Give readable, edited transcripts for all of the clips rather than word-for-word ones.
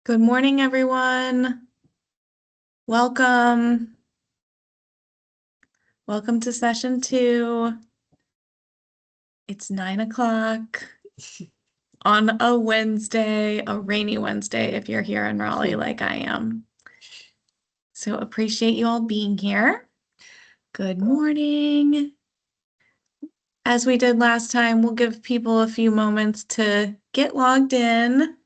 Good morning, everyone. Welcome. Welcome to session 2. It's 9 o'clock on a Wednesday, a rainy Wednesday, if you're here in Raleigh like I am. So appreciate you all being here. Good morning. As we did last time, we'll give people a few moments to get logged in.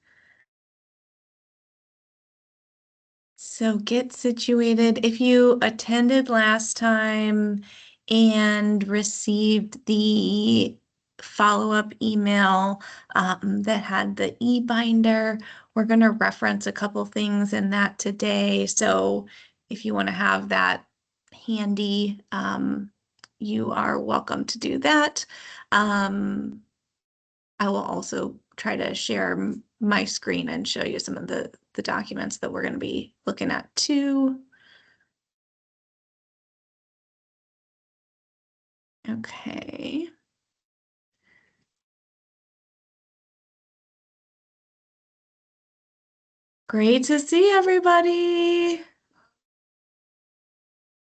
So get situated. If you attended last time and received the follow-up email that had the e-binder, we're going to reference a couple things in that today. So if you want to have that handy, you are welcome to do that. I will also try to share my screen and show you some of the documents that we're going to be looking at too. Okay. Great to see everybody.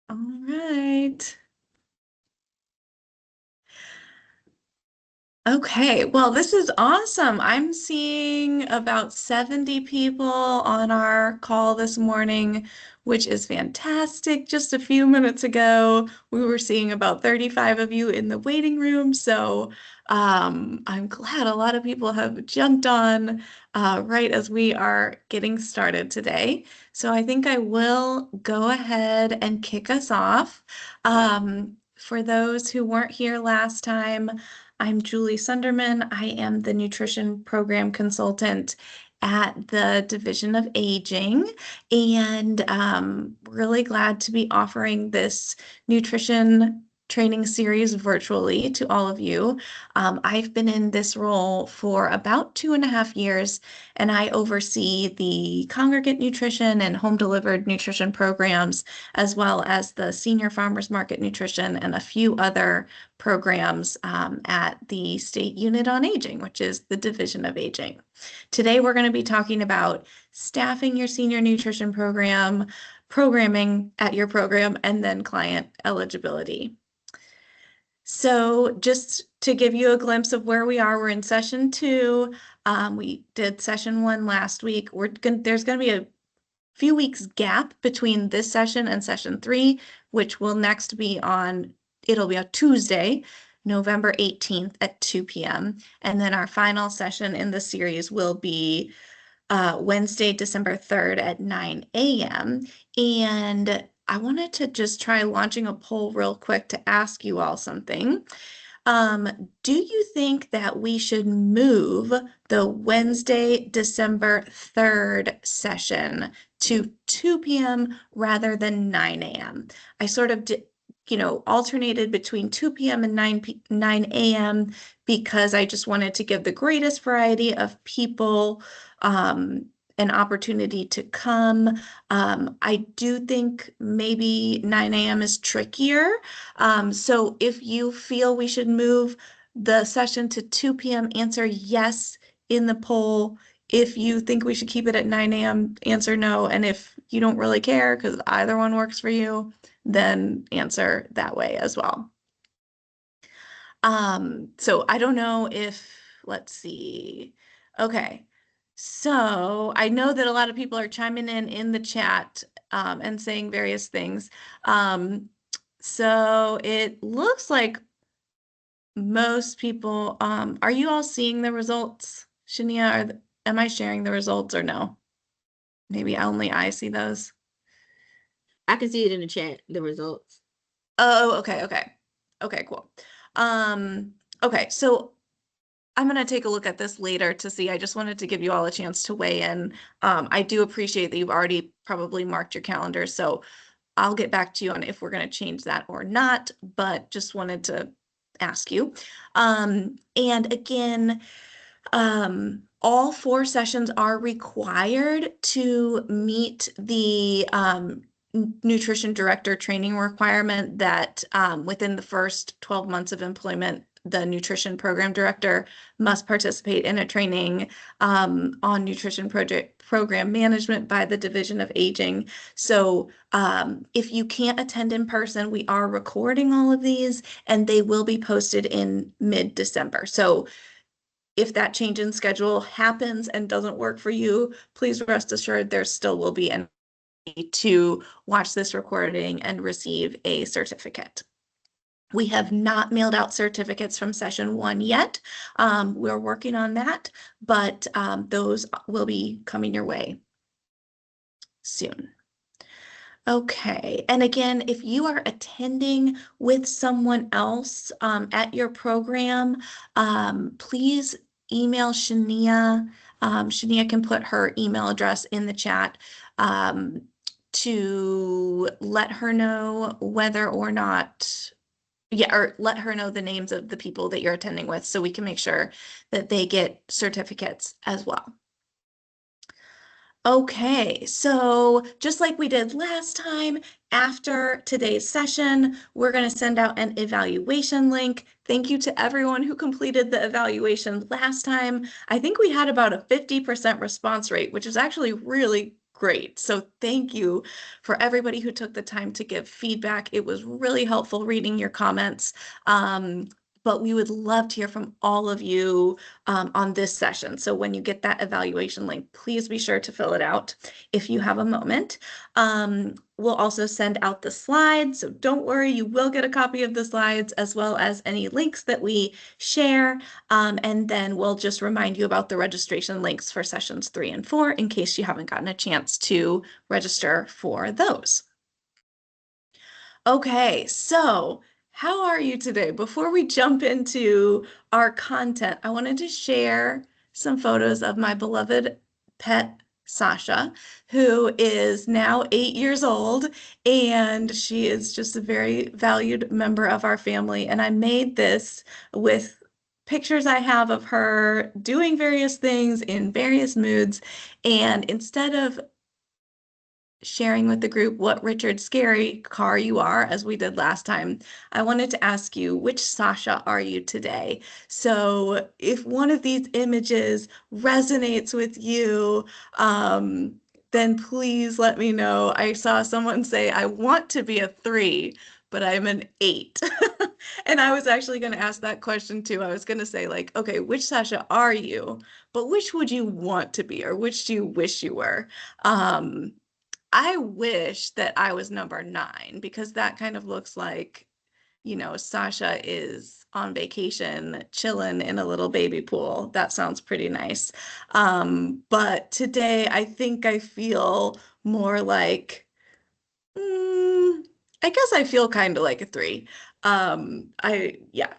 All right. Okay, well, this is awesome. I'm seeing about 70 people on our call this morning, which is fantastic. Just a few minutes ago, we were seeing about 35 of you in the waiting room. So I'm glad a lot of people have jumped on right as we are getting started today. So I think I will go ahead and kick us off. For those who weren't here last time, I'm Julie Sunderman. I am the nutrition program consultant at the Division of Aging, and really glad to be offering this nutrition training series virtually to all of you. I've been in this role for about 2.5 years, and I oversee the congregate nutrition and home delivered nutrition programs, as well as the senior farmers market nutrition and a few other programs at the State Unit on Aging, which is the Division of Aging. Today, we're going to be talking about staffing your senior nutrition program, programming at your program, and then client eligibility. So just to give you a glimpse of where we are, we're in session 2. We did session 1 last week. There's going to be a few weeks gap between this session and session 3, which will next be on, it'll be a Tuesday, November 18th at 2 p.m. And then our final session in the series will be Wednesday, December 3rd at 9 a.m. And I wanted to just try launching a poll real quick to ask you all something. Do you think that we should move the Wednesday, December 3rd session to 2 p.m. rather than 9 a.m.? I sort of did, alternated between 2 p.m. and 9 a.m. because I just wanted to give the greatest variety of people an opportunity to come. I do think maybe 9 a.m. is trickier. So if you feel we should move the session to 2 p.m., answer yes in the poll. If you think we should keep it at 9 a.m., answer no. And if you don't really care because either one works for you, then answer that way as well. So I don't know if, let's see. Okay. So I know that a lot of people are chiming in the chat and saying various things. So it looks like most people, are you all seeing the results, Shania? Am I sharing the results or no? Maybe only I see those. I can see it in the chat, the results. Oh, okay. Okay, cool. Okay, so I'm going to take a look at this later to see. I just wanted to give you all a chance to weigh in. I do appreciate that you've already probably marked your calendar, so I'll get back to you on if we're going to change that or not, but just wanted to ask you. And again, all 4 sessions are required to meet the nutrition director training requirement that within the first 12 months of employment, the nutrition program director must participate in a training on nutrition project program management by the Division of Aging. So if you can't attend in person, we are recording all of these and they will be posted in mid-December. So if that change in schedule happens and doesn't work for you, please rest assured there still will be an to watch this recording and receive a certificate. We have not mailed out certificates from session one yet. We're working on that, but those will be coming your way soon. Okay, and again, if you are attending with someone else at your program, please email Shania. Shania can put her email address in the chat um, to let her know whether or not, yeah, or let her know the names of the people that you're attending with so we can make sure that they get certificates as well. Okay, so just like we did last time, after today's session, we're going to send out an evaluation link. Thank you to everyone who completed the evaluation last time. I think we had about a 50% response rate, which is actually really great. So thank you for everybody who took the time to give feedback. It was really helpful reading your comments. But we would love to hear from all of you on this session. So when you get that evaluation link, please be sure to fill it out if you have a moment. We'll also send out the slides, so don't worry, you will get a copy of the slides as well as any links that we share. And then we'll just remind you about the registration links for sessions 3 and 4 in case you haven't gotten a chance to register for those. Okay, so how are you today? Before we jump into our content, I wanted to share some photos of my beloved pet, Sasha, who is now 8 years old, and she is just a very valued member of our family. And I made this with pictures I have of her doing various things in various moods. And instead of sharing with the group what Richard Scary car you are, as we did last time, I wanted to ask you, which Sasha are you today? So if one of these images resonates with you, then please let me know. I saw someone say, I want to be a 3, but I'm an 8. And I was actually going to ask that question too. I was going to say, like, okay, which Sasha are you? But which would you want to be, or which do you wish you were? Um, I wish that I was number 9 because that kind of looks like, Sasha is on vacation, chilling in a little baby pool. That sounds pretty nice. But today I think I feel more like, I guess I feel kind of like a 3. Yeah,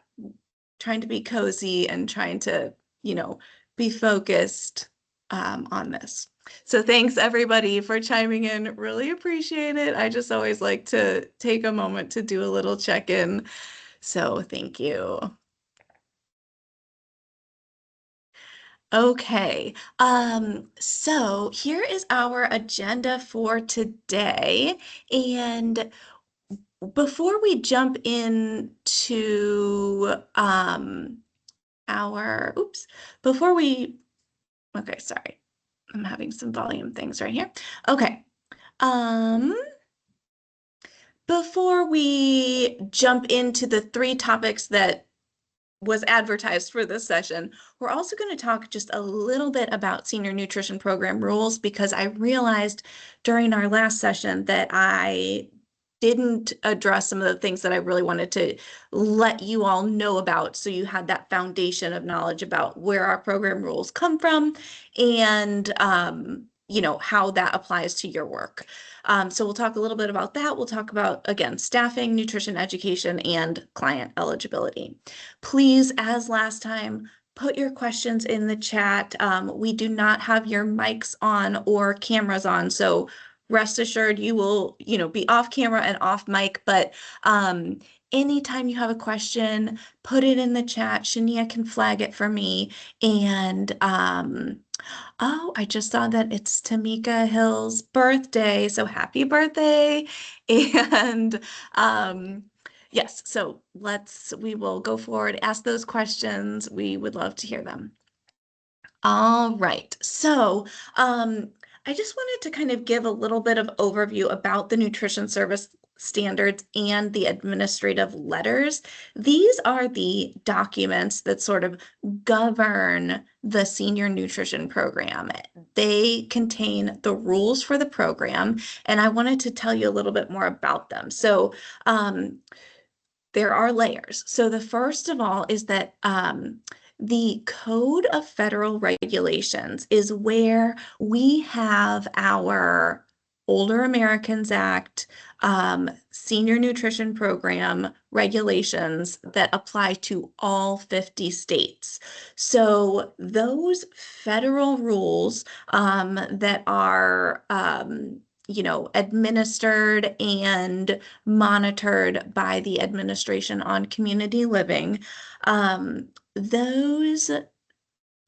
trying to be cozy and trying to, you know, be focused on this. So thanks everybody for chiming in. Really appreciate it. I just always like to take a moment to do a little check-in. So thank you. Okay. So here is our agenda for today. And before we jump into our, oops, before we okay, sorry. I'm having some volume things right here. Okay. Um, Before we jump into the 3 topics that was advertised for this session, we're also going to talk just a little bit about senior nutrition program rules because I realized during our last session that I didn't address some of the things that I really wanted to let you all know about. So you had that foundation of knowledge about where our program rules come from and, how that applies to your work. So we'll talk a little bit about that. We'll talk about, again, staffing, nutrition education, and client eligibility. Please, as last time, put your questions in the chat. We do not have your mics on or cameras on, so rest assured you will, be off camera and off mic, but anytime you have a question, put it in the chat. Shania can flag it for me. And oh, I just saw that it's Tamika Hill's birthday, so happy birthday. And um Yes, so we will go forward, ask those questions. We would love to hear them. All right. I just wanted to kind of give a little bit of overview about the nutrition service standards and the administrative letters. These are the documents that sort of govern the senior nutrition program. They contain the rules for the program, and I wanted to tell you a little bit more about them. Um, there are layers. So the first of all is that the Code of Federal Regulations is where we have our Older Americans Act, Senior Nutrition Program regulations that apply to all 50 states. So those federal rules that are administered and monitored by the Administration on Community Living. Those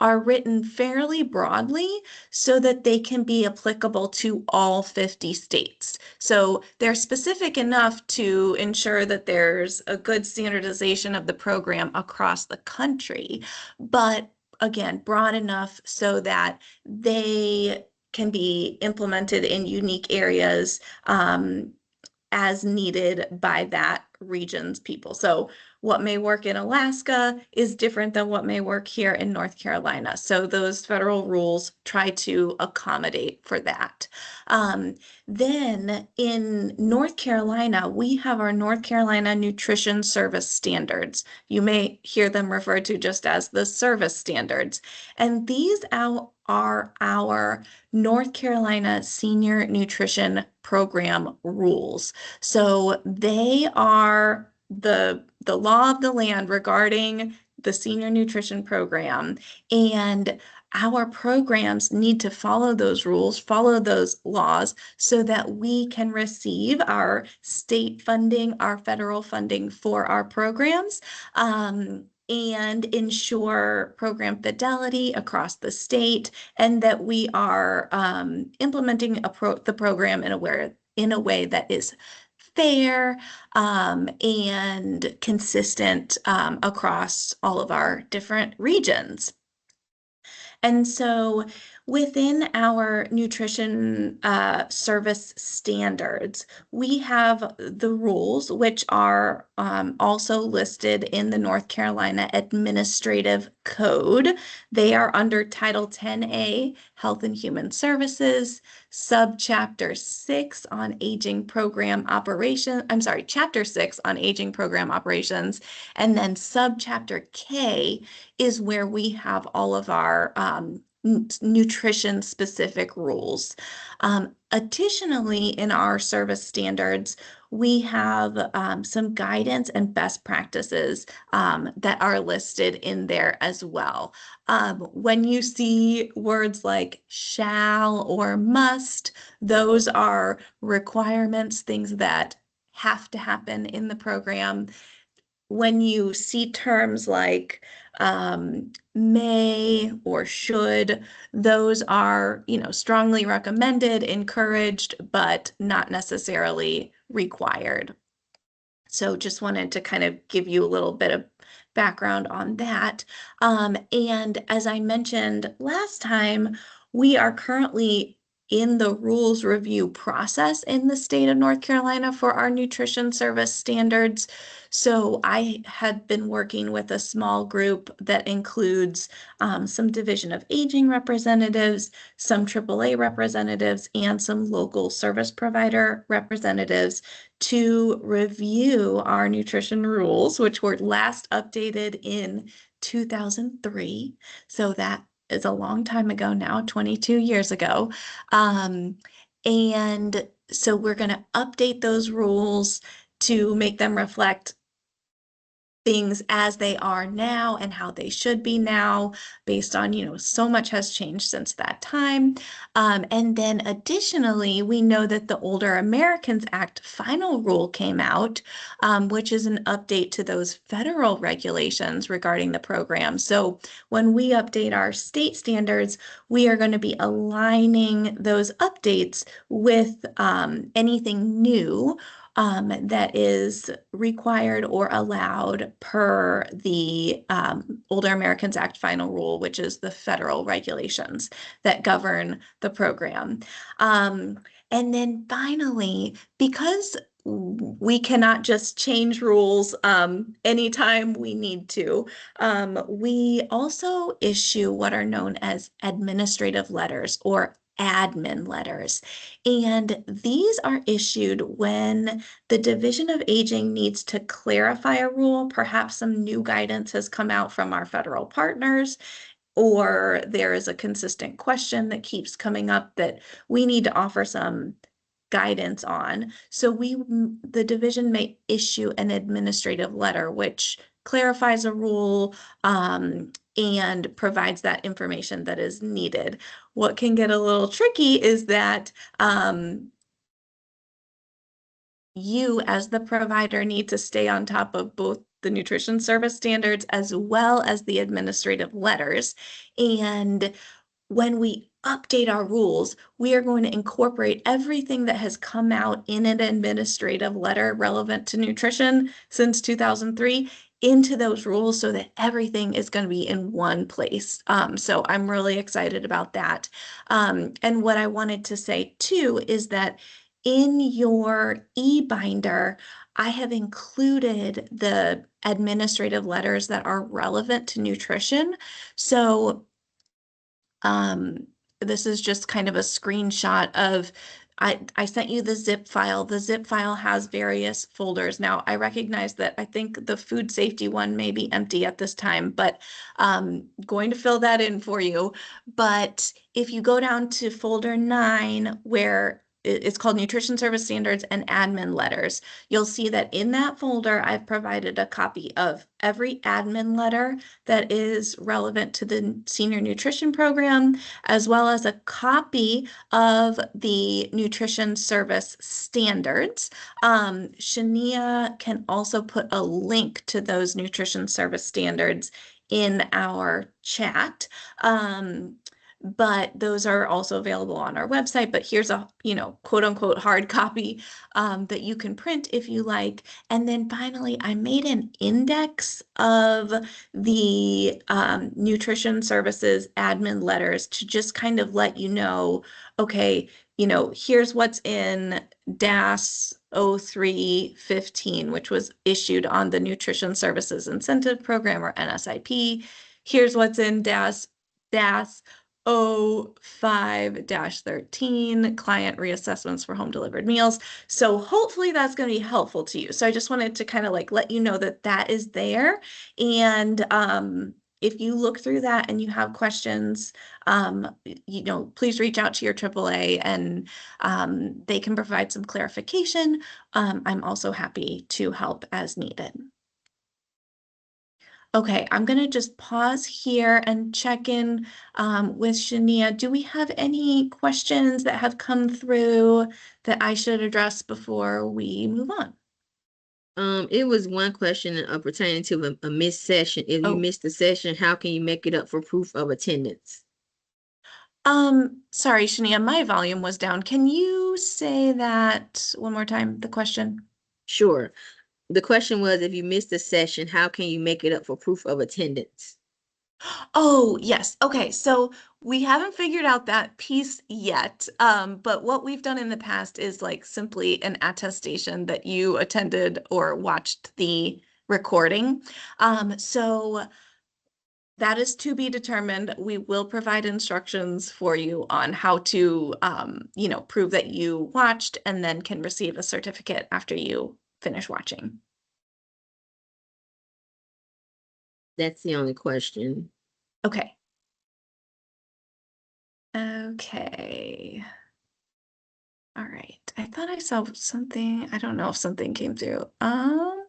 are written fairly broadly so that they can be applicable to all 50 states. So they're specific enough to ensure that there's a good standardization of the program across the country, but again, broad enough so that they can be implemented in unique areas as needed by that region's people. So what may work in Alaska is different than what may work here in North Carolina. So those federal rules try to accommodate for that. Um, then in North Carolina, we have our North Carolina Nutrition Service Standards. You may hear them referred to just as the service standards. And these are our North Carolina Senior Nutrition Program rules. So they are the law of the land regarding the senior nutrition program. And our programs need to follow those rules, follow those laws so that we can receive our state funding, our federal funding for our programs. And ensure program fidelity across the state, and that we are implementing the program in a way that is fair and consistent across all of our different regions. And so within our nutrition service standards, we have the rules, which are also listed in the North Carolina Administrative Code. They are under Title 10A, Health and Human Services, Subchapter 6 on Aging Program Operation. I'm sorry, Chapter 6 on Aging Program Operations, and then Subchapter K is where we have all of our nutrition specific rules. Additionally, in our service standards, we have some guidance and best practices that are listed in there as well. When you see words like shall or must, those are requirements, things that have to happen in the program. When you see terms like may or should, those are, strongly recommended, encouraged, but not necessarily required. So just wanted to kind of give you a little bit of background on that. And as I mentioned last time, we are currently in the rules review process in the state of North Carolina for our nutrition service standards. So I had been working with a small group that includes some Division of Aging representatives, some AAA representatives, and some local service provider representatives to review our nutrition rules, which were last updated in 2003. So that is a long time ago now, 22 years ago. Um, and so we're going to update those rules to make them reflect things as they are now and how they should be now based on, so much has changed since that time. And then additionally, we know that the Older Americans Act final rule came out, which is an update to those federal regulations regarding the program. So when we update our state standards, we are going to be aligning those updates with anything new that is required or allowed per the Older Americans Act final rule, which is the federal regulations that govern the program. Um, and then finally, because we cannot just change rules anytime we need to, we also issue what are known as administrative letters or admin letters. And these are issued when the Division of Aging needs to clarify a rule. Perhaps some new guidance has come out from our federal partners, or there is a consistent question that keeps coming up that we need to offer some guidance on. So the division may issue an administrative letter, which clarifies a rule, and provides that information that is needed. What can get a little tricky is that you as the provider need to stay on top of both the nutrition service standards as well as the administrative letters. And when we update our rules, we are going to incorporate everything that has come out in an administrative letter relevant to nutrition since 2003 into those rules so that everything is going to be in one place. So I'm really excited about that. And what I wanted to say too is that in your e-binder, I have included the administrative letters that are relevant to nutrition. So um, this is just kind of a screenshot of, I sent you the zip file. The zip file has various folders. Now, I recognize that I think the food safety one may be empty at this time, but going to fill that in for you. But if you go down to folder 9, where it's called Nutrition Service Standards and Admin Letters, you'll see that in that folder, I've provided a copy of every admin letter that is relevant to the senior nutrition program, as well as a copy of the nutrition service standards. Shania can also put a link to those nutrition service standards in our chat. But those are also available on our website. But here's a, quote unquote hard copy that you can print if you like. And then finally, I made an index of the nutrition services admin letters to just kind of let you know, okay, here's what's in DAS 0315, which was issued on the Nutrition Services Incentive Program, or NSIP. Here's what's in DAS 05-13, client reassessments for home delivered meals. So hopefully that's going to be helpful to you. So I just wanted to kind of like let you know that that is there. And if you look through that and you have questions, please reach out to your AAA, and they can provide some clarification. I'm also happy to help as needed. Okay, I'm going to just pause here and check in with Shania. Do we have any questions that have come through that I should address before we move on? It was one question pertaining to a missed session. If you Oh, missed the session, how can you make it up for proof of attendance? sorry, Shania, my volume was down. Can you say that one more time, the question? Sure. The question was, if you missed the session, how can you make it up for proof of attendance? Oh, yes. Okay. So we haven't figured out that piece yet. But what we've done in the past is like simply an attestation that you attended or watched the recording. So that is to be determined. We will provide instructions for you on how to, prove that you watched and then can receive a certificate after you finish watching. That's the only question. Okay. Okay. All right. I thought I saw something. I don't know if something came through. I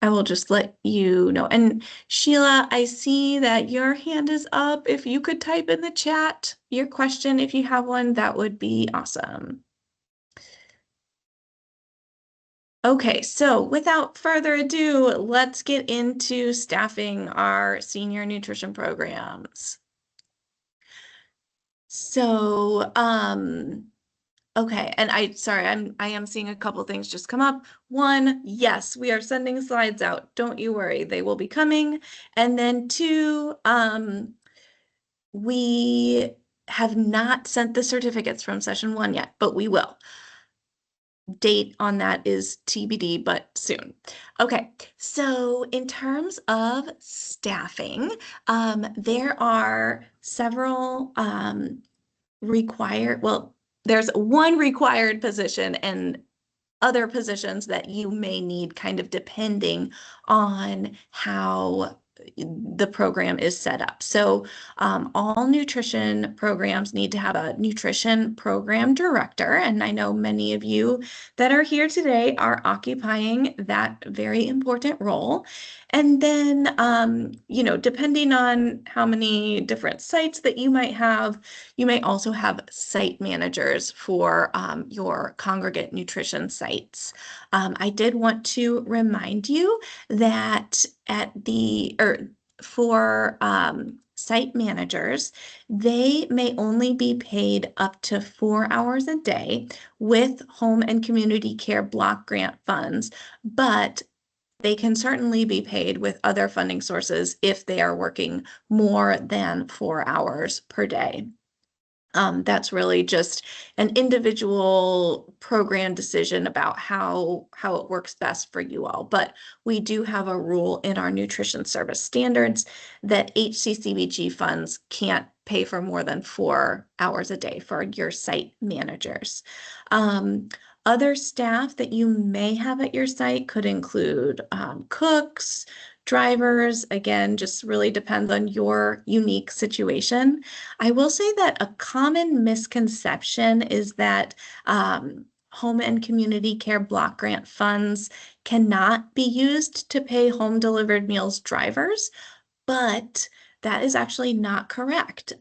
will just let you know. And Sheila, I see that your hand is up. If you could type in the chat your question, if you have one, that would be awesome. Okay, so without further ado, let's get into staffing our senior nutrition programs. So, Okay, and sorry, I am seeing a couple things just come up. One, yes, we are sending slides out. Don't you worry, they will be coming. And then two, we have not sent the certificates from session one yet, but we will. Date on that is TBD, but soon. Okay, so in terms of staffing, there are several well, there's one required position and other positions that you may need kind of depending on how the program is set up. So all nutrition programs need to have a nutrition program director. And I know many of you that are here today are occupying that very important role. And then, depending on how many different sites that you might have, you may also have site managers for your congregate nutrition sites. I did want to remind you that for site managers, they may only be paid up to 4 hours a day with home and community care block grant funds, but they can certainly be paid with other funding sources if they are working more than 4 hours per day. That's really just an individual program decision about how it works best for you all. But we do have a rule in our nutrition service standards that HCCBG funds can't pay for more than 4 hours a day for your site managers. Um, Other staff that you may have at your site could include cooks, drivers. Again, just really depends on your unique situation. I will say that a common misconception is that home and community care block grant funds cannot be used to pay home delivered meals drivers, but that is actually not correct.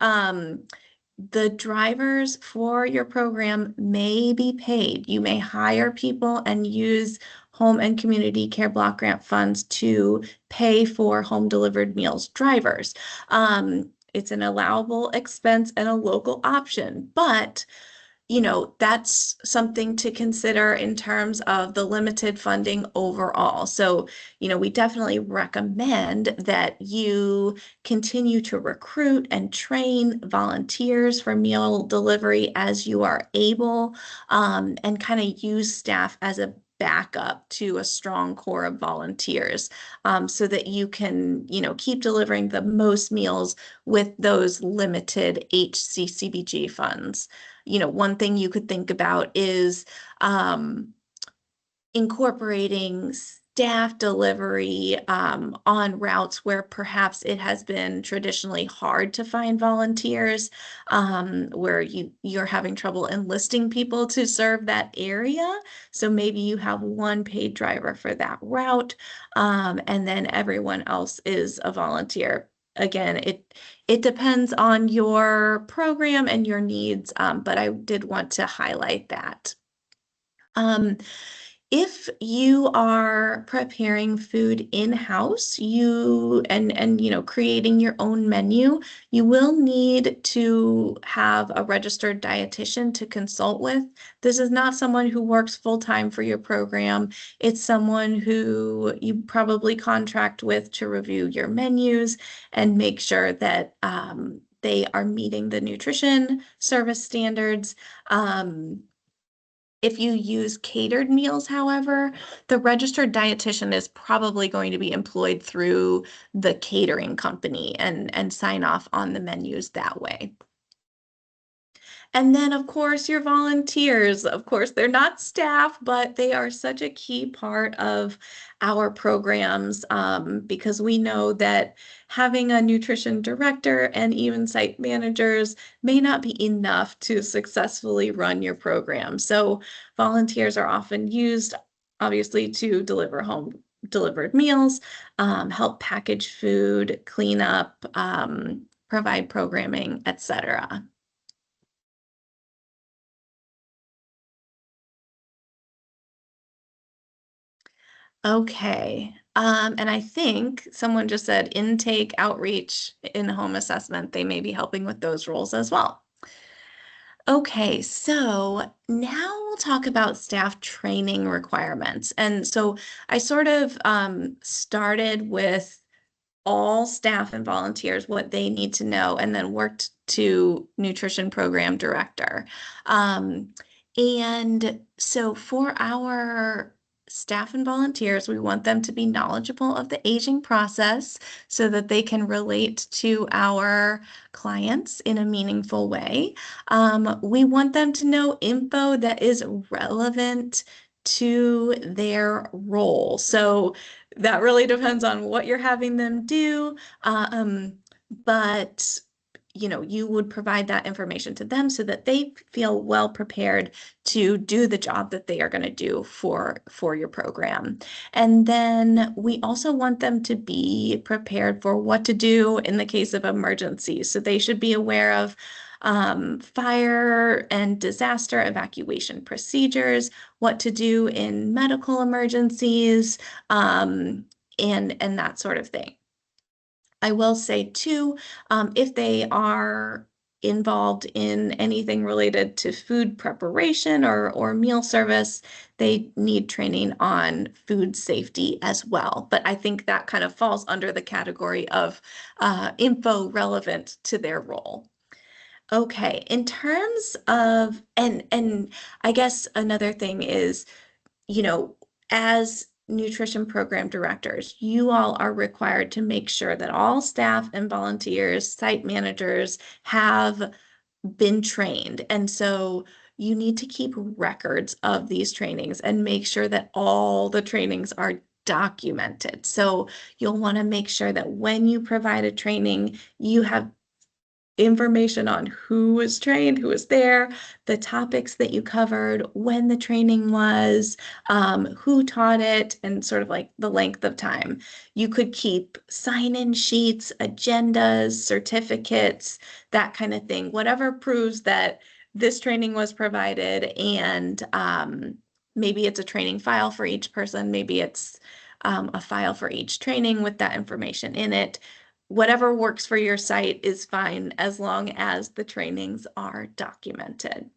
The drivers for your program may be paid. You may hire people and use home and community care block grant funds to pay for home delivered meals drivers. It's an allowable expense and a local option, but that's something to consider in terms of the limited funding overall. So, we definitely recommend that you continue to recruit and train volunteers for meal delivery as you are able, and kind of use staff as a backup to a strong core of volunteers, so that you can, keep delivering the most meals with those limited HCCBG funds. One thing you could think about is incorporating staff delivery on routes where perhaps it has been traditionally hard to find volunteers, where you're having trouble enlisting people to serve that area. So maybe you have one paid driver for that route, and then everyone else is a volunteer. Again, it depends on your program and your needs, but I did want to highlight that. Um, if you are preparing food in-house, creating your own menu, you will need to have a registered dietitian to consult with. This is not someone who works full-time for your program. It's someone who you probably contract with to review your menus and make sure that they are meeting the nutrition service standards. If you use catered meals, however, the registered dietitian is probably going to be employed through the catering company and sign off on the menus that way. And then, of course, your volunteers. Of course, they're not staff, but they are such a key part of our programs, because we know that having a nutrition director and even site managers may not be enough to successfully run your program. So volunteers are often used, obviously, to deliver home delivered meals, help package food, clean up, provide programming, etc. Okay. And I think someone just said intake, outreach, in-home assessment. They may be helping with those roles as well. Okay, so now we'll talk about staff training requirements. And so I sort of started with all staff and volunteers what they need to know and then worked to nutrition program director. Um, and so for our staff and volunteers, we want them to be knowledgeable of the aging process so that they can relate to our clients in a meaningful way. We want them to know info that is relevant to their role. So that really depends on what you're having them do. But you would provide that information to them so that they feel well prepared to do the job that they are going to do for your program. And then we also want them to be prepared for what to do in the case of emergencies. So they should be aware of fire and disaster evacuation procedures, what to do in medical emergencies, and that sort of thing. I will say too, if they are involved in anything related to food preparation or meal service, they need training on food safety as well. But I think that kind of falls under the category of info relevant to their role. Okay, in terms of and I guess another thing is, you know, as nutrition program directors, you all are required to make sure that all staff and volunteers, site managers have been trained. And so you need to keep records of these trainings and make sure that all the trainings are documented. So you'll want to make sure that when you provide a training, you have information on who was trained, who was there, the topics that you covered, when the training was, who taught it, and sort of like the length of time. You could keep sign-in sheets, agendas, certificates, that kind of thing, whatever proves that this training was provided. And maybe it's a training file for each person, maybe it's a file for each training with that information in it. Whatever works for your site is fine as long as the trainings are documented.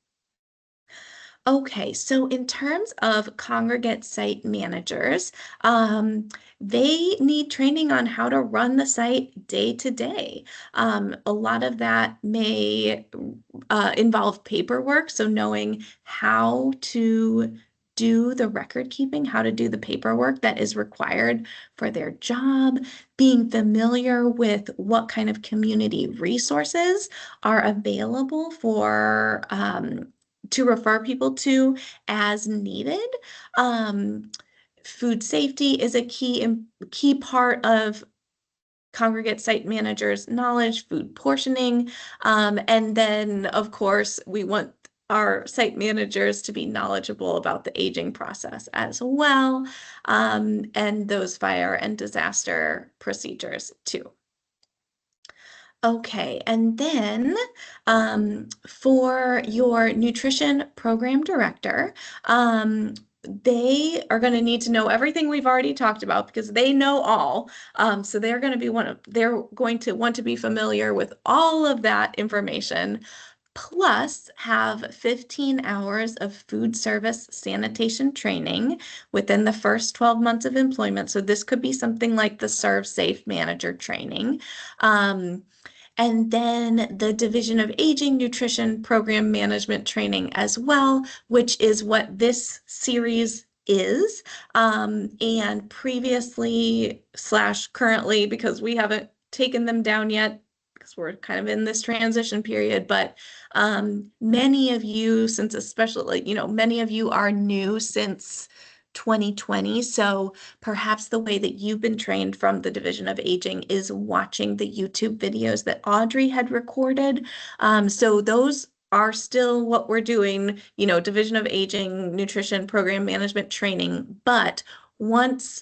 Okay, so in terms of congregate site managers, they need training on how to run the site day to day. A lot of that may involve paperwork, so knowing how to do the record keeping, how to do the paperwork that is required for their job, being familiar with what kind of community resources are available for to refer people to as needed. Um, Food safety is a key part of congregate site managers' knowledge, food portioning, and then of course we want our site managers to be knowledgeable about the aging process as well, and those fire and disaster procedures too. Okay, and then for your nutrition program director, they are going to need to know everything we've already talked about because they know all. So they're going to want to be familiar with all of that information, plus have 15 hours of food service sanitation training within the first 12 months of employment. So this could be something like the Serve Safe Manager training. And then the Division of Aging Nutrition Program Management Training as well, which is what this series is. And previously slash currently, because we haven't taken them down yet, because we're kind of in this transition period, but many of you, since especially, many of you are new since 2020. So perhaps the way that you've been trained from the Division of Aging is watching the YouTube videos that Audrey had recorded. So those are still what we're doing, Division of Aging, Nutrition Program Management training. But once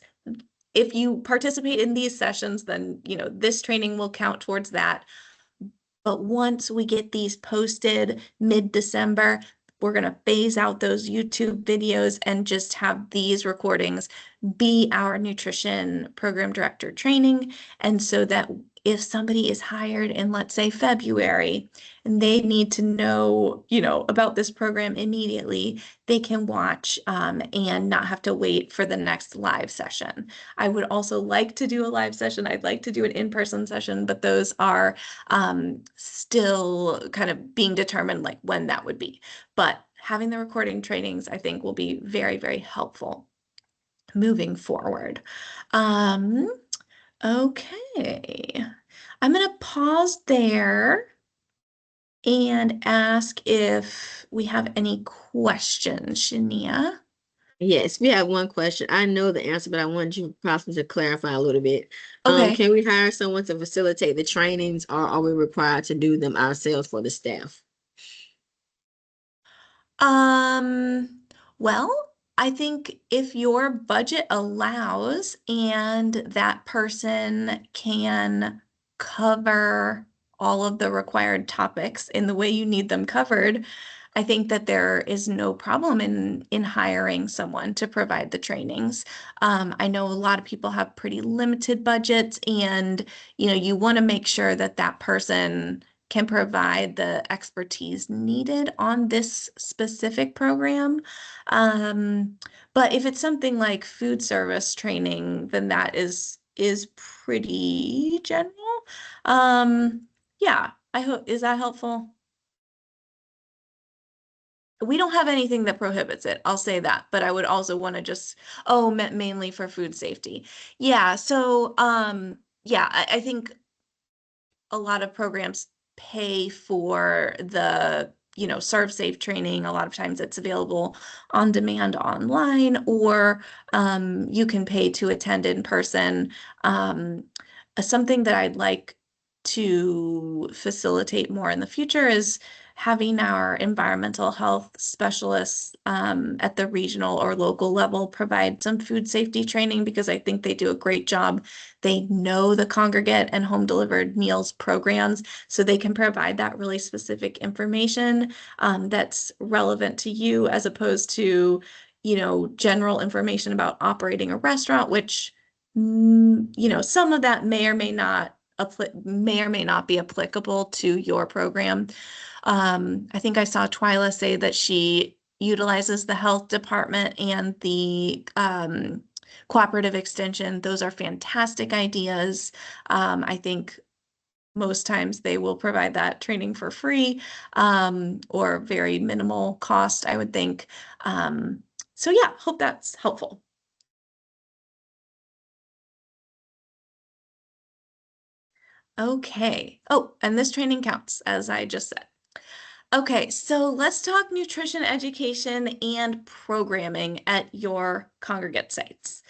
if you participate in these sessions, then, this training will count towards that. But once we get these posted mid-December, we're going to phase out those YouTube videos and just have these recordings be our nutrition program director training. And so that if somebody is hired in, let's say, February, and they need to know, about this program immediately, they can watch and not have to wait for the next live session. I would also like to do a live session. I'd like to do an in-person session, but those are still kind of being determined like when that would be. But having the recording trainings, I think, will be very, very helpful moving forward. Um, okay. I'm going to pause there and ask if we have any questions, Shania. Yes, we have one question. I know the answer, but I wanted you possibly to clarify a little bit. Okay. Can we hire someone to facilitate the trainings, or are we required to do them ourselves for the staff? Um, well, I think if your budget allows and that person can cover all of the required topics in the way you need them covered, I think that there is no problem in hiring someone to provide the trainings. I know a lot of people have pretty limited budgets, and you want to make sure that that person can provide the expertise needed on this specific program. Um, but if it's something like food service training, then that is pretty general. Yeah, I hope, is that helpful? We don't have anything that prohibits it. I'll say that, but I would also want to just, oh, mainly for food safety. Yeah, so yeah, I think a lot of programs pay for the serve safe training. A lot of times it's available on demand online, or you can pay to attend in person. um, Something that I'd like to facilitate more in the future is having our environmental health specialists at the regional or local level provide some food safety training, because I think they do a great job. They know the congregate and home delivered meals programs, so they can provide that really specific information that's relevant to you, as opposed to, general information about operating a restaurant, which, some of that may or may not be applicable to your program. I think I saw Twyla say that she utilizes the health department and the cooperative extension. Those are fantastic ideas. I think most times they will provide that training for free, or very minimal cost, I would think. So yeah, hope that's helpful. Okay. Oh, and this training counts, as I just said. Okay, so let's talk nutrition education and programming at your congregate sites.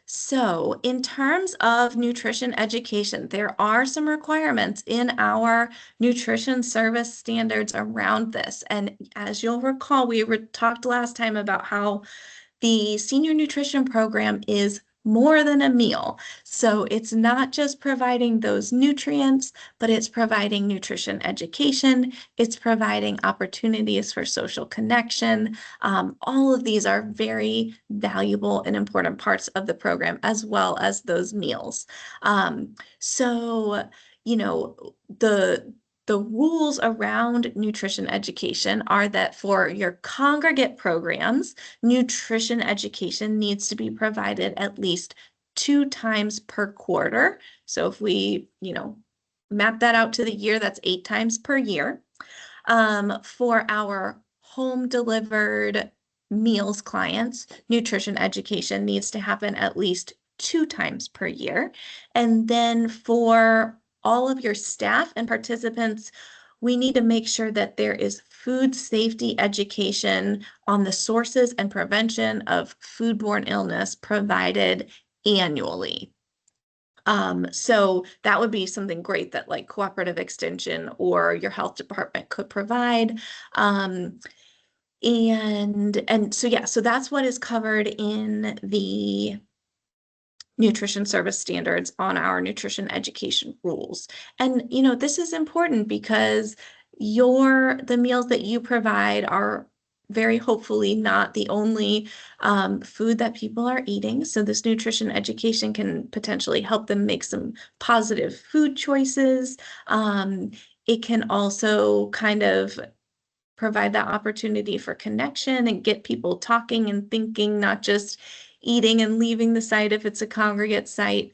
So, in terms of nutrition education, there are some requirements in our nutrition service standards around this. And as you'll recall, we talked last time about how the senior nutrition program is more than a meal. So it's not just providing those nutrients, but it's providing nutrition education. It's providing opportunities for social connection. All of these are very valuable and important parts of the program, as well as those meals. So, you know, the rules around nutrition education are that for your congregate programs, nutrition education needs to be provided at least 2 times per quarter. So if we, map that out to the year, that's 8 times per year. For our home delivered meals clients, nutrition education needs to happen at least 2 times per year. And then for all of your staff and participants, we need to make sure that there is food safety education on the sources and prevention of foodborne illness provided annually. So that would be something great that like cooperative extension or your health department could provide. And so yeah, so that's what is covered in the nutrition service standards on our nutrition education rules. And this is important because the meals that you provide are very hopefully not the only food that people are eating. So this nutrition education can potentially help them make some positive food choices. Um, it can also kind of provide that opportunity for connection and get people talking and thinking, not just eating and leaving the site if it's a congregate site.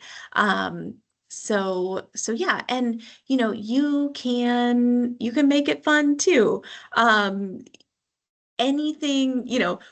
So yeah, and you can make it fun too. Um, anything,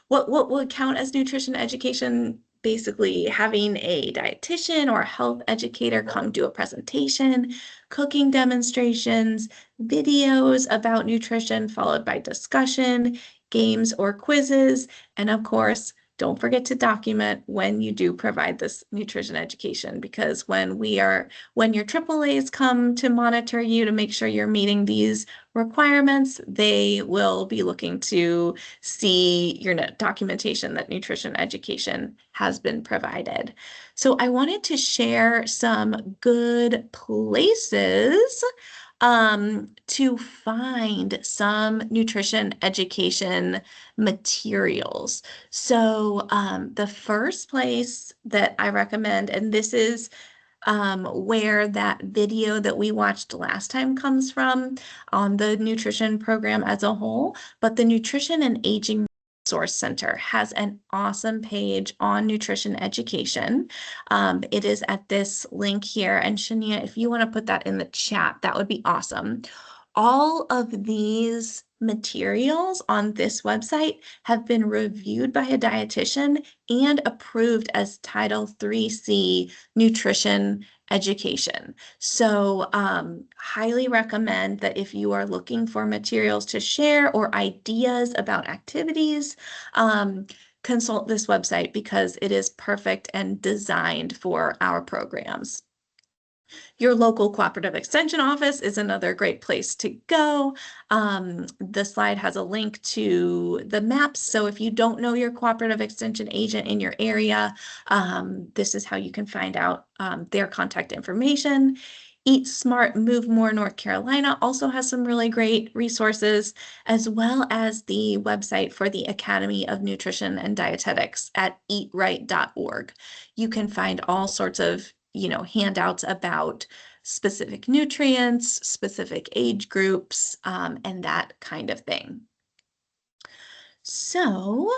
what would count as nutrition education? Basically, having a dietitian or a health educator come do a presentation, cooking demonstrations, videos about nutrition, followed by discussion, games or quizzes, and of course, don't forget to document when you do provide this nutrition education, because when your AAAs come to monitor you to make sure you're meeting these requirements, they will be looking to see your documentation that nutrition education has been provided. So I wanted to share some good places to find some nutrition education materials. So the first place that I recommend, and this is where that video that we watched last time comes from on the nutrition program as a whole. But the Nutrition and Aging Resource Center has an awesome page on nutrition education. It is at this link here. And Shania, if you want to put that in the chat, that would be awesome. All of these materials on this website have been reviewed by a dietitian and approved as Title 3C nutrition education. So, highly recommend that if you are looking for materials to share or ideas about activities, consult this website because it is perfect and designed for our programs. Your local cooperative extension office is another great place to go. The slide has a link to the maps. So if you don't know your cooperative extension agent in your area, this is how you can find out their contact information. Eat Smart, Move More North Carolina also has some really great resources, as well as the website for the Academy of Nutrition and Dietetics at eatright.org. You can find all sorts of handouts about specific nutrients, specific age groups, and that kind of thing. So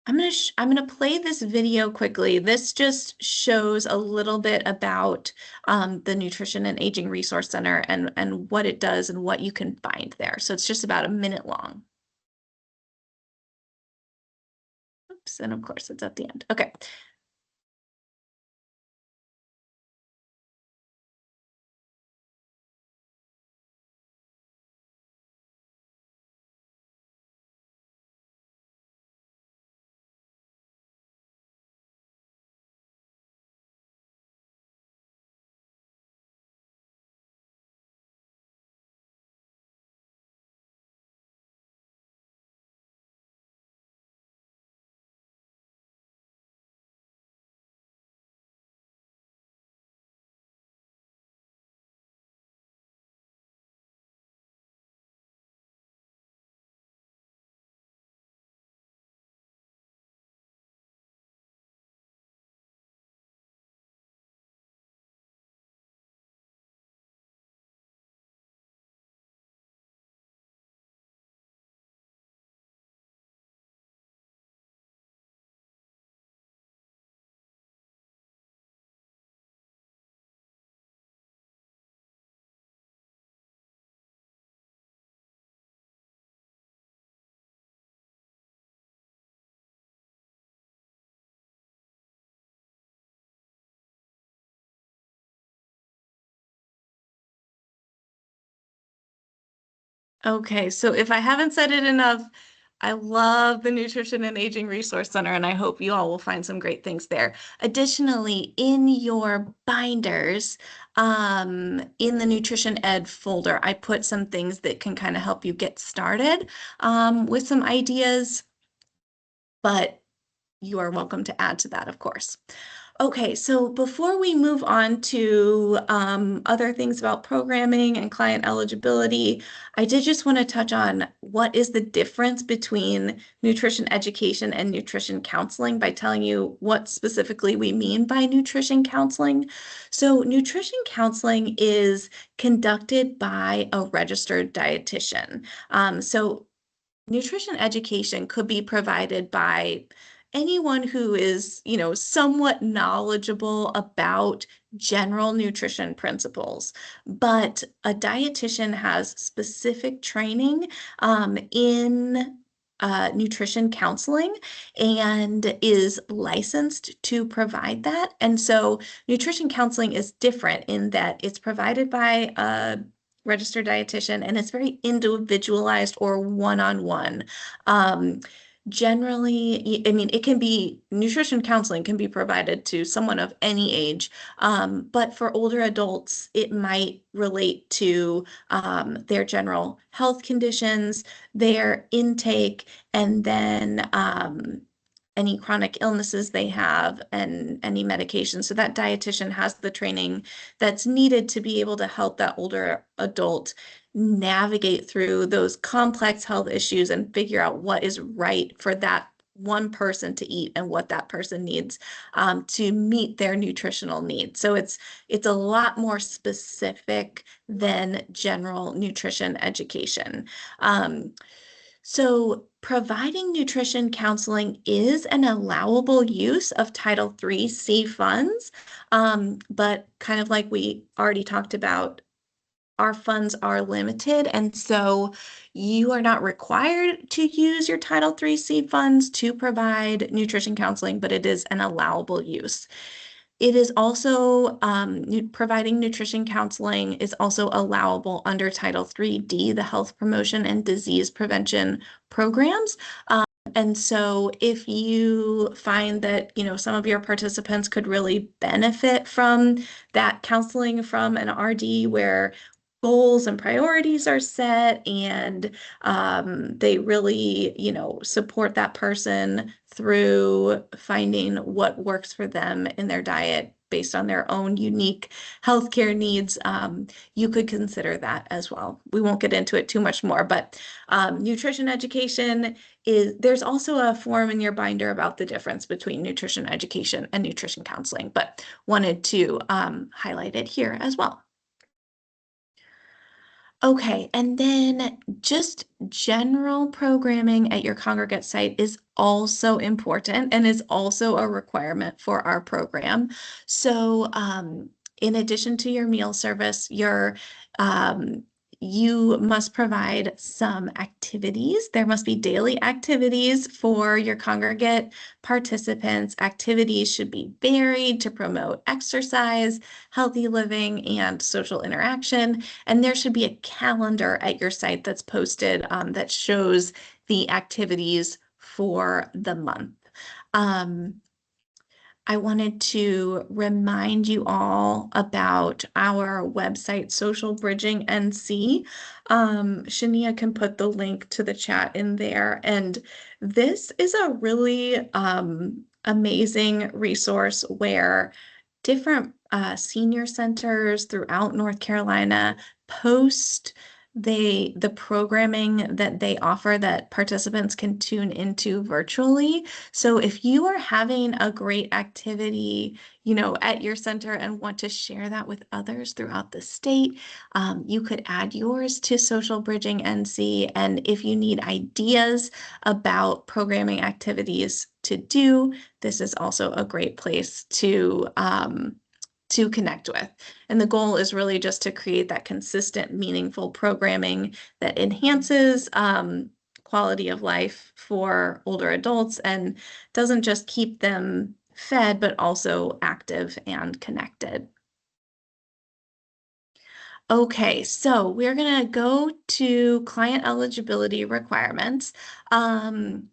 I'm gonna play this video quickly. This just shows a little bit about the Nutrition and Aging Resource Center and what it does and what you can find there. So it's just about a minute long. Oops, and of course it's at the end. Okay. Okay, so if I haven't said it enough, I love the Nutrition and Aging Resource Center, and I hope you all will find some great things there. Additionally, in your binders, in the Nutrition Ed folder, I put some things that can kind of help you get started with some ideas, but you are welcome to add to that, of course. Okay, so before we move on to other things about programming and client eligibility, I did just want to touch on what is the difference between nutrition education and nutrition counseling by telling you what specifically we mean by nutrition counseling. So, nutrition counseling is conducted by a registered dietitian. So, nutrition education could be provided by anyone who is, somewhat knowledgeable about general nutrition principles. But a dietitian has specific training in nutrition counseling and is licensed to provide that. And so nutrition counseling is different in that it's provided by a registered dietitian and it's very individualized or one-on-one. Um, Generally, I mean, it can be nutrition counseling can be provided to someone of any age, but for older adults, it might relate to their general health conditions, their intake, and then any chronic illnesses they have and any medication. So that dietitian has the training that's needed to be able to help that older adult navigate through those complex health issues and figure out what is right for that one person to eat and what that person needs to meet their nutritional needs. So it's a lot more specific than general nutrition education. Um, so, providing nutrition counseling is an allowable use of Title III-C funds, but kind of like we already talked about, our funds are limited, and so you are not required to use your Title III-C funds to provide nutrition counseling, but it is an allowable use. It is also providing nutrition counseling is also allowable under Title III-D, the Health Promotion and Disease Prevention programs. And so if you find that, some of your participants could really benefit from that counseling from an RD where goals and priorities are set and they really, support that person through finding what works for them in their diet based on their own unique healthcare needs, you could consider that as well. We won't get into it too much more, but nutrition education there's also a form in your binder about the difference between nutrition education and nutrition counseling, but wanted to highlight it here as well. Okay, and then just general programming at your congregate site is also important and is also a requirement for our program. So, in addition to your meal service, um, you must provide some activities. There must be daily activities for your congregate participants. Activities should be varied to promote exercise, healthy living, and social interaction. And there should be a calendar at your site that's posted that shows the activities for the month. Um, I wanted to remind you all about our website, Social Bridging NC. Shania can put the link to the chat in there. And this is a really amazing resource where different senior centers throughout North Carolina post the programming that they offer that participants can tune into virtually. So if you are having a great activity, at your center and want to share that with others throughout the state, you could add yours to Social Bridging NC. And if you need ideas about programming activities to do, this is also a great place to connect with. And the goal is really just to create that consistent, meaningful programming that enhances quality of life for older adults and doesn't just keep them fed, but also active and connected. Okay, so we're going to go to client eligibility requirements. And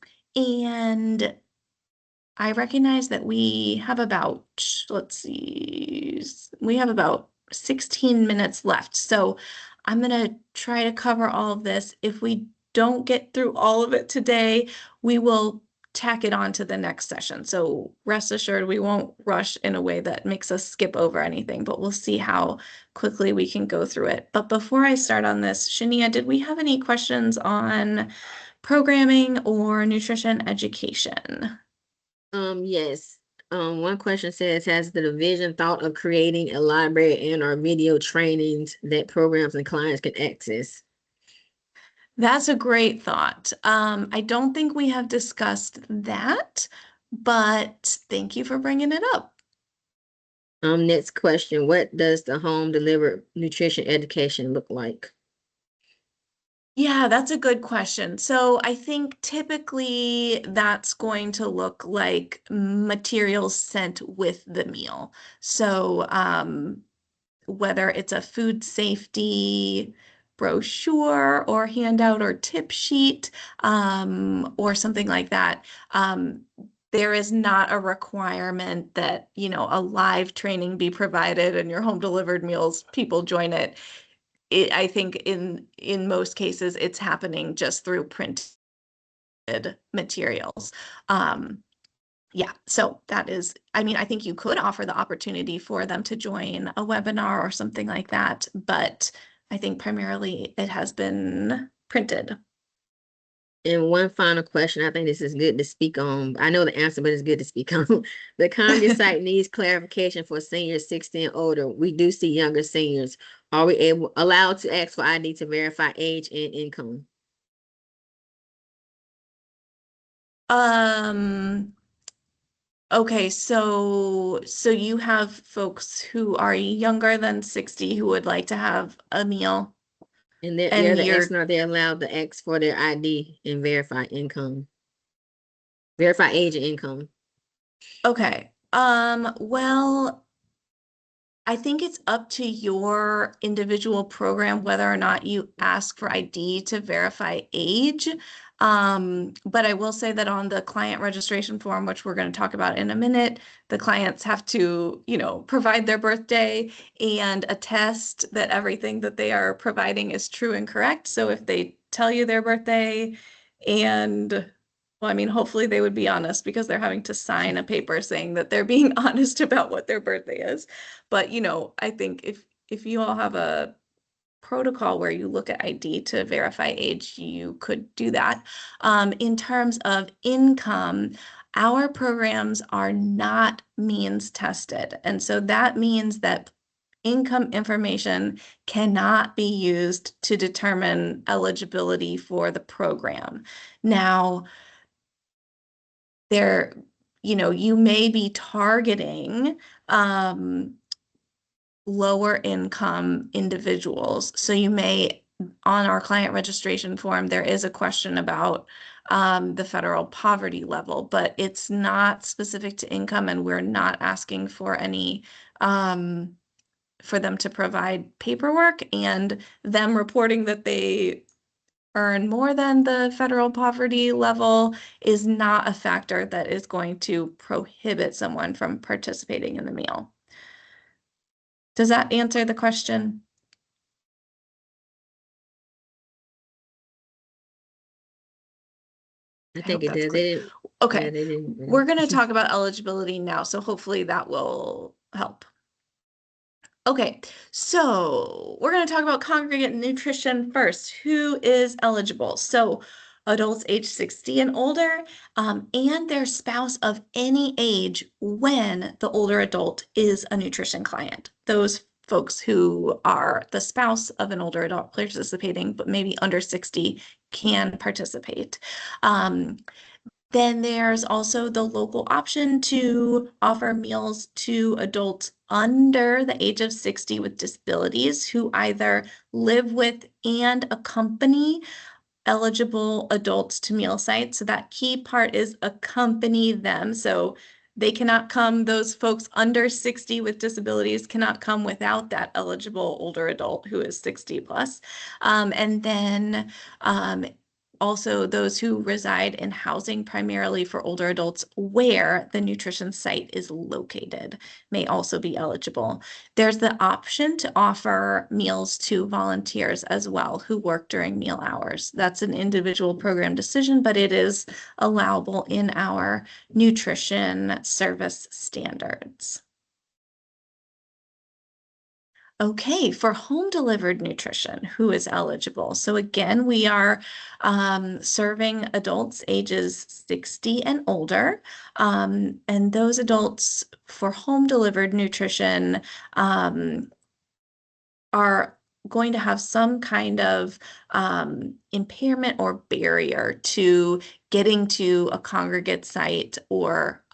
I recognize that we have about, let's see, we have about 16 minutes left. So I'm going to try to cover all of this. If we don't get through all of it today, we will tack it on to the next session. So rest assured, we won't rush in a way that makes us skip over anything, but we'll see how quickly we can go through it. But before I start on this, Shania, did we have any questions on programming or nutrition education? Yes. One question says, has the division thought of creating a library and or video trainings that programs and clients can access? That's a great thought. I don't think we have discussed that, but thank you for bringing it up. Next question, what does the home delivered nutrition education look like? Yeah, that's a good question. So I think typically that's going to look like materials sent with the meal. So whether it's a food safety brochure or handout or tip sheet or something like that. There is not a requirement that, a live training be provided and your home delivered meals, people join it. I think in most cases it's happening just through printed materials. Um, yeah, so that is, I mean, I think you could offer the opportunity for them to join a webinar or something like that, but I think primarily it has been printed. And one final question, I think this is good to speak on. I know the answer, but it's good to speak on. The Comedy site needs clarification for seniors 60 and older. We do see younger seniors. Are we allowed to ask for ID to verify age and income? Um, okay, so you have folks who are younger than 60 who would like to have a meal And they're and the asking, you're are they allowed to ask for their ID and verify income? Verify age and income. okay. Well, I think it's up to your individual program whether or not you ask for ID to verify age. But I will say that on the client registration form, which we're going to talk about in a minute, the clients have to, provide their birthday and attest that everything that they are providing is true and correct. So if they tell you their birthday and well, I mean, hopefully they would be honest because they're having to sign a paper saying that they're being honest about what their birthday is. But, I think if you all have a protocol where you look at ID to verify age, you could do that. In terms of income, our programs are not means tested. And so that means that income information cannot be used to determine eligibility for the program. Now, there, you may be targeting lower income individuals. So you may, on our client registration form, there is a question about the federal poverty level, but it's not specific to income, and we're not asking for any for them to provide paperwork and them reporting that they earn more than the federal poverty level is not a factor that is going to prohibit someone from participating in the meal. Does that answer the question? I I think hope it that's does. clear. They didn't, yeah, Okay, they didn't we're really. going to talk about eligibility now, so hopefully that will help. Okay, so we're going to talk about congregate nutrition first. Who is eligible? So, adults age 60 and older, and their spouse of any age when the older adult is a nutrition client. Those folks who are the spouse of an older adult participating, but maybe under 60 can participate. Um, then there's also the local option to offer meals to adults under the age of 60 with disabilities who either live with and accompany eligible adults to meal sites. So that key part is accompany them. So they cannot come, those folks under 60 with disabilities cannot come without that eligible older adult who is 60 plus. And then also those who reside in housing primarily for older adults where the nutrition site is located may also be eligible. There's the option to offer meals to volunteers as well who work during meal hours. That's an individual program decision, but it is allowable in our nutrition service standards. Okay, for home delivered nutrition, who is eligible? So again, we are serving adults ages 60 and older. And those adults for home delivered nutrition are going to have some kind of impairment or barrier to getting to a congregate site or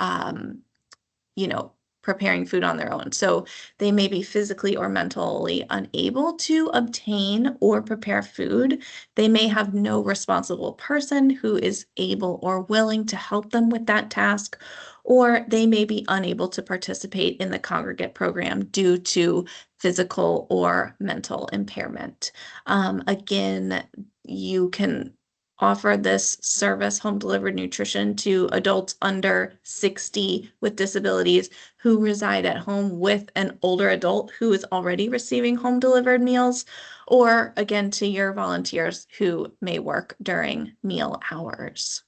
you know, preparing food on their own. So they may be physically or mentally unable to obtain or prepare food. They may have no responsible person who is able or willing to help them with that task, or they may be unable to participate in the congregate program due to physical or mental impairment. Again, you can offer this service, home delivered nutrition, to adults under 60 with disabilities who reside at home with an older adult who is already receiving home delivered meals, or again, to your volunteers who may work during meal hours.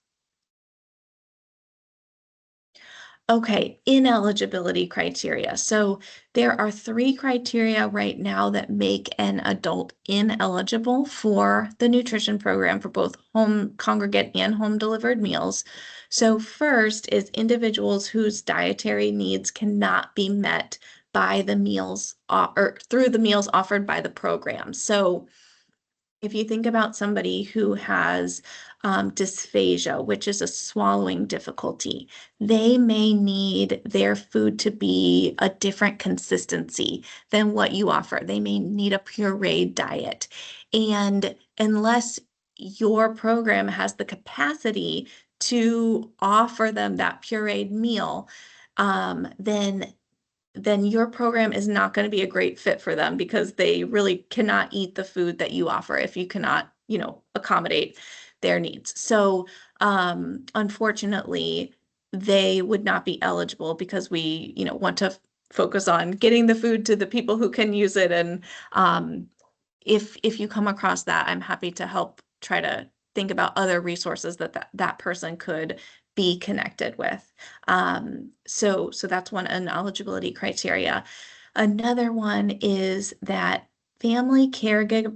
Okay, ineligibility criteria. So there are three criteria right now that make an adult ineligible for the nutrition program for both home congregate and home delivered meals. So first is individuals whose dietary needs cannot be met by the meals or through the meals offered by the program. So if you think about somebody who has dysphagia, which is a swallowing difficulty, they may need their food to be a different consistency than what you offer. They may need a pureed diet. And unless your program has the capacity to offer them that pureed meal, then your program is not going to be a great fit for them because they really cannot eat the food that you offer if you cannot, accommodate their needs. So, unfortunately, they would not be eligible because we, want to focus on getting the food to the people who can use it. And if you come across that, I'm happy to help try to think about other resources that person could be connected with. So that's one eligibility criteria. Another one is that family caregivers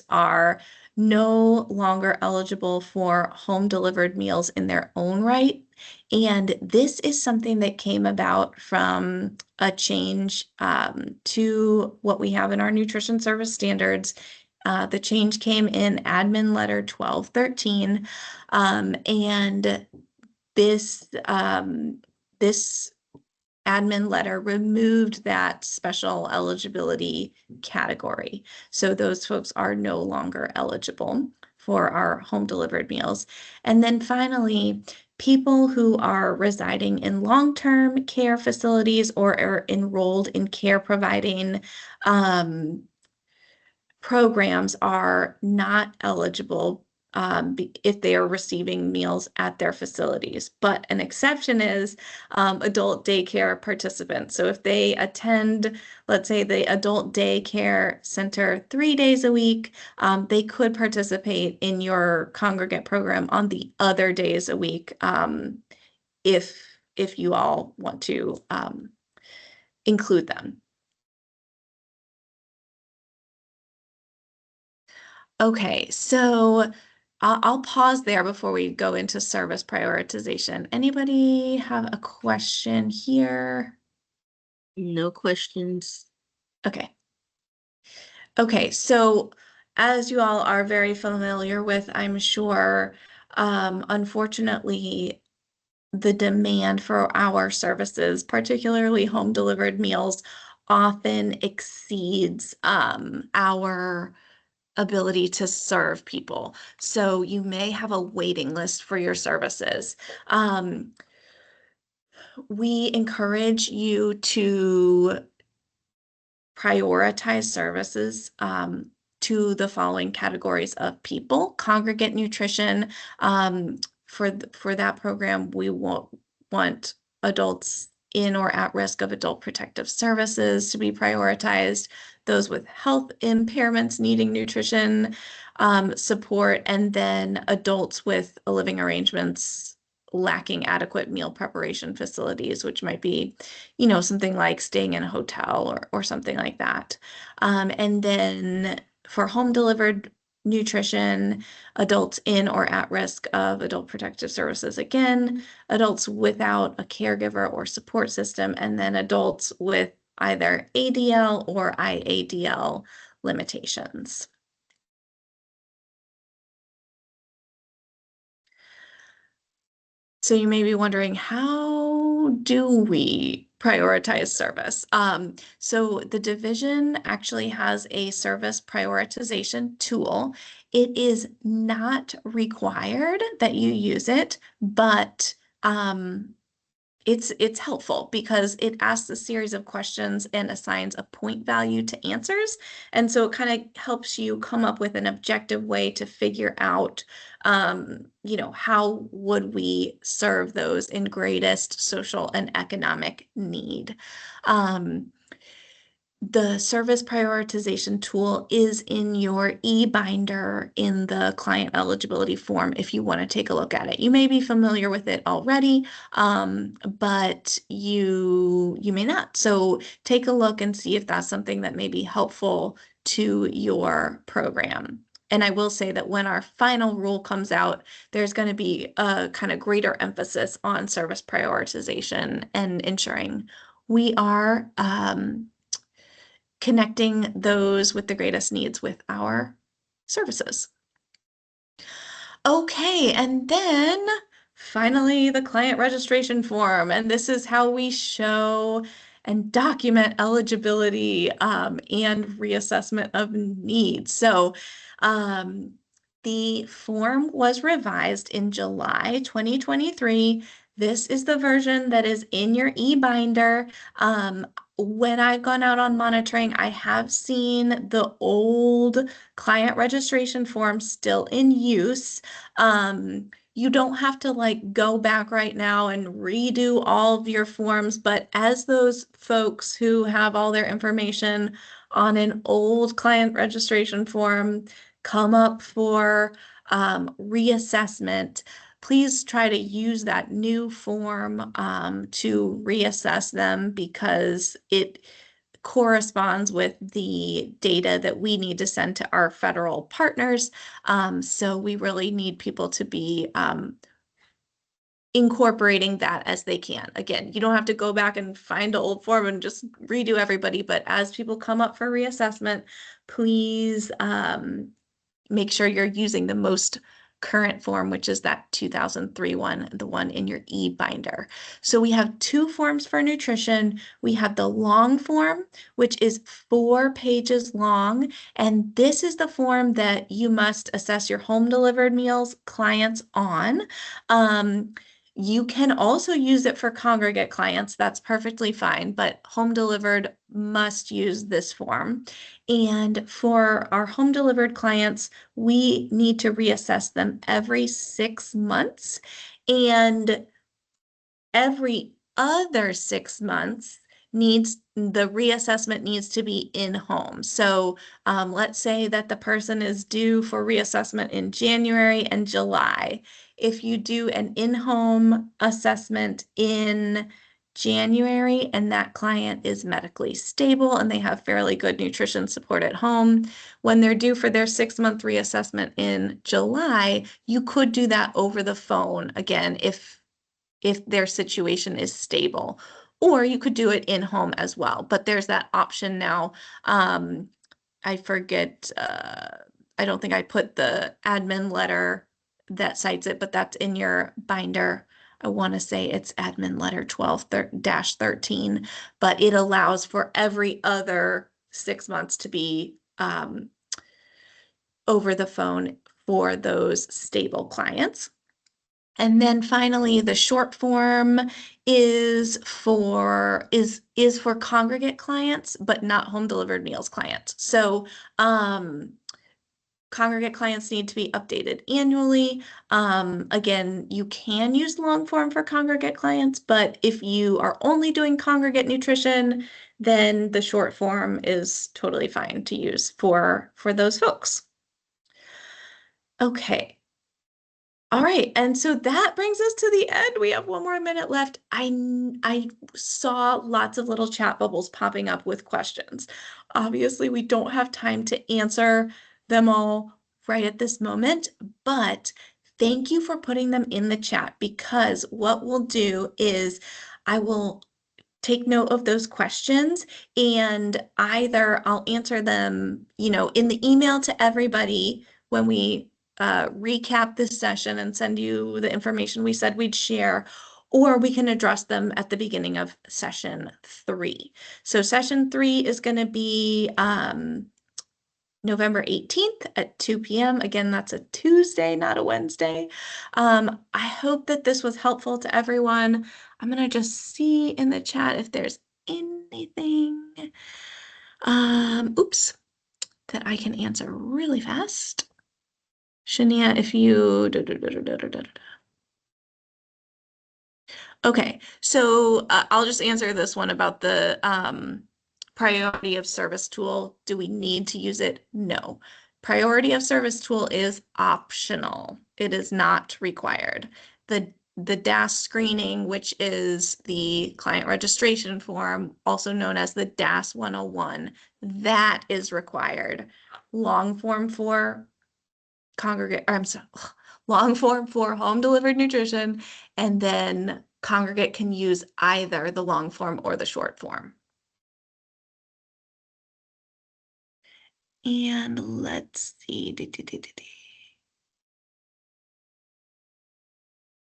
are no longer eligible for home delivered meals in their own right. And this is something that came about from a change to what we have in our nutrition service standards. The change came in admin letter 1213. And this admin letter removed that special eligibility category. So those folks are no longer eligible for our home delivered meals. And then finally, people who are residing in long-term care facilities or are enrolled in care providing programs are not eligible if they are receiving meals at their facilities. But an exception is adult daycare participants. So if they attend, let's say, the adult daycare center 3 days a week, they could participate in your congregate program on the other days a week if you all want to include them. Okay, so I'll pause there before we go into service prioritization. Anybody have a question here? No questions. Okay. Okay, so as you all are very familiar with, I'm sure, unfortunately, the demand for our services, particularly home delivered meals, often exceeds our ability to serve people. So you may have a waiting list for your services. Um, we encourage you to prioritize services to the following categories of people. Congregate nutrition, for that program, we want adults in or at risk of adult protective services to be prioritized, those with health impairments needing nutrition support, and then adults with living arrangements lacking adequate meal preparation facilities, which might be, something like staying in a hotel or something like that. And then for home delivered nutrition, adults in or at risk of adult protective services, again, adults without a caregiver or support system, and then adults with either ADL or IADL limitations. So you may be wondering, how do we prioritize service? So the division actually has a service prioritization tool. It is not required that you use it, but it's helpful because it asks a series of questions and assigns a point value to answers. And so it kind of helps you come up with an objective way to figure out, how would we serve those in greatest social and economic need. The service prioritization tool is in your e-binder in the client eligibility form if you want to take a look at it. You may be familiar with it already, but you may not. So take a look and see if that's something that may be helpful to your program. And I will say that when our final rule comes out, there's going to be a kind of greater emphasis on service prioritization and ensuring we are connecting those with the greatest needs with our services. Okay, and then finally the client registration form. And this is how we show and document eligibility and reassessment of needs. So the form was revised in July 2023. This is the version that is in your e-binder. When I've gone out on monitoring, I have seen the old client registration form still in use. You don't have to like go back right now and redo all of your forms, but as those folks who have all their information on an old client registration form come up for reassessment, please try to use that new form to reassess them because it corresponds with the data that we need to send to our federal partners. So we really need people to be incorporating that as they can. Again, you don't have to go back and find an old form and just redo everybody, but as people come up for reassessment, please make sure you're using the most current form, which is that 2003 one, the one in your e-binder. So we have two forms for nutrition. We have the long form, which is 4 pages long, and this is the form that you must assess your home delivered meals clients on. You can also use it for congregate clients. That's perfectly fine, but home delivered must use this form. And for our home delivered clients, we need to reassess them every 6 months. And every other 6 months the reassessment needs to be in home. So let's say that the person is due for reassessment in January and July. If you do an in-home assessment in January and that client is medically stable and they have fairly good nutrition support at home, when they're due for their 6-month reassessment in July, you could do that over the phone again if their situation is stable. Or you could do it in home as well, but there's that option now. I forget, I don't think I put the admin letter that cites it, but that's in your binder. I want to say it's admin letter 12-13, but it allows for every other 6 months to be over the phone for those stable clients. And then finally, the short form is for congregate clients, but not home delivered meals clients. So congregate clients need to be updated annually. Again, you can use long form for congregate clients, but if you are only doing congregate nutrition, then the short form is totally fine to use for those folks. Okay. All right, and so that brings us to the end. We have one more minute left. I saw lots of little chat bubbles popping up with questions. Obviously, we don't have time to answer them all right at this moment, but thank you for putting them in the chat because what we'll do is I will take note of those questions and either I'll answer them, in the email to everybody when we recap this session and send you the information we said we'd share, or we can address them at the beginning of session 3. So session 3 is going to be November 18th at 2 p.m. Again, that's a Tuesday, not a Wednesday. I hope that this was helpful to everyone. I'm going to just see in the chat if there's anything, oops, that I can answer really fast. Shania, if you, Okay, so I'll just answer this one about the priority of service tool. Do we need to use it? No. Priority of service tool is optional. It is not required. The DAS screening, which is the client registration form, also known as the DAS 101, that is required. Long form for congregate, I'm sorry, long form for home delivered nutrition, and then congregate can use either the long form or the short form. And let's see.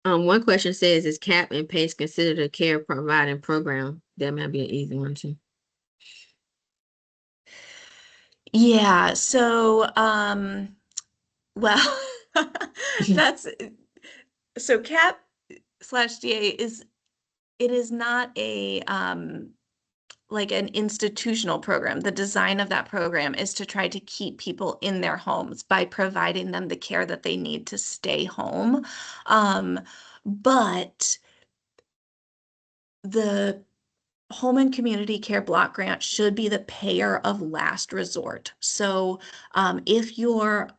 One question says, is CAP and PACE considered a care providing program? That might be an easy one too. Yeah, so well, that's so CAP/DA is not a like an institutional program. The design of that program is to try to keep people in their homes by providing them the care that they need to stay home. But the Home and Community Care Block Grant should be the payer of last resort. So if your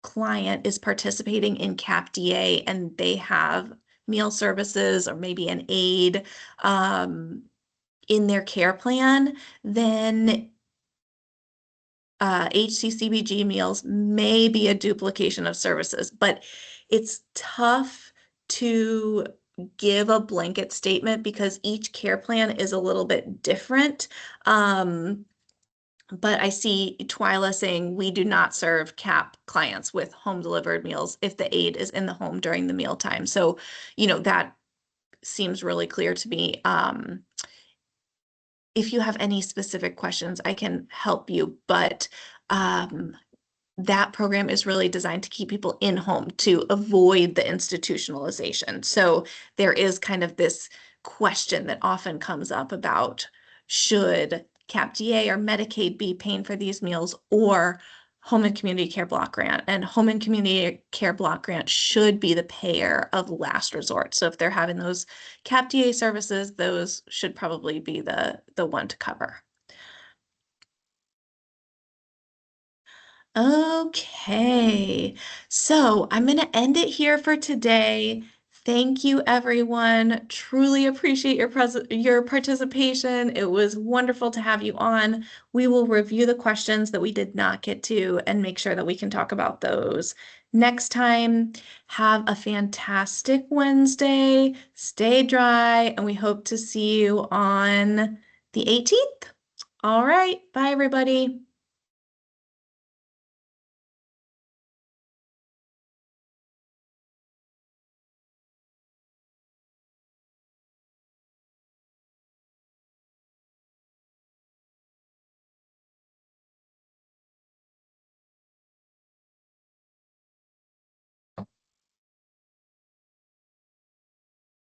client is participating in CAP/DA and they have meal services or maybe an aide in their care plan, then HCCBG meals may be a duplication of services, but it's tough to give a blanket statement because each care plan is a little bit different. But I see Twyla saying we do not serve CAP clients with home delivered meals if the aide is in the home during the meal time. So, that seems really clear to me. If you have any specific questions, I can help you, but that program is really designed to keep people in home to avoid the institutionalization. So there is kind of this question that often comes up about should CAP/DA or Medicaid be paying for these meals or Home and Community Care Block Grant? And Home and Community Care Block Grant should be the payer of last resort. So if they're having those CAP/DA services, those should probably be the one to cover. Okay, so I'm going to end it here for today. Thank you, everyone. Truly appreciate your participation. It was wonderful to have you on. We will review the questions that we did not get to and make sure that we can talk about those next time. Have a fantastic Wednesday. Stay dry, and we hope to see you on the 18th. All right, bye, everybody.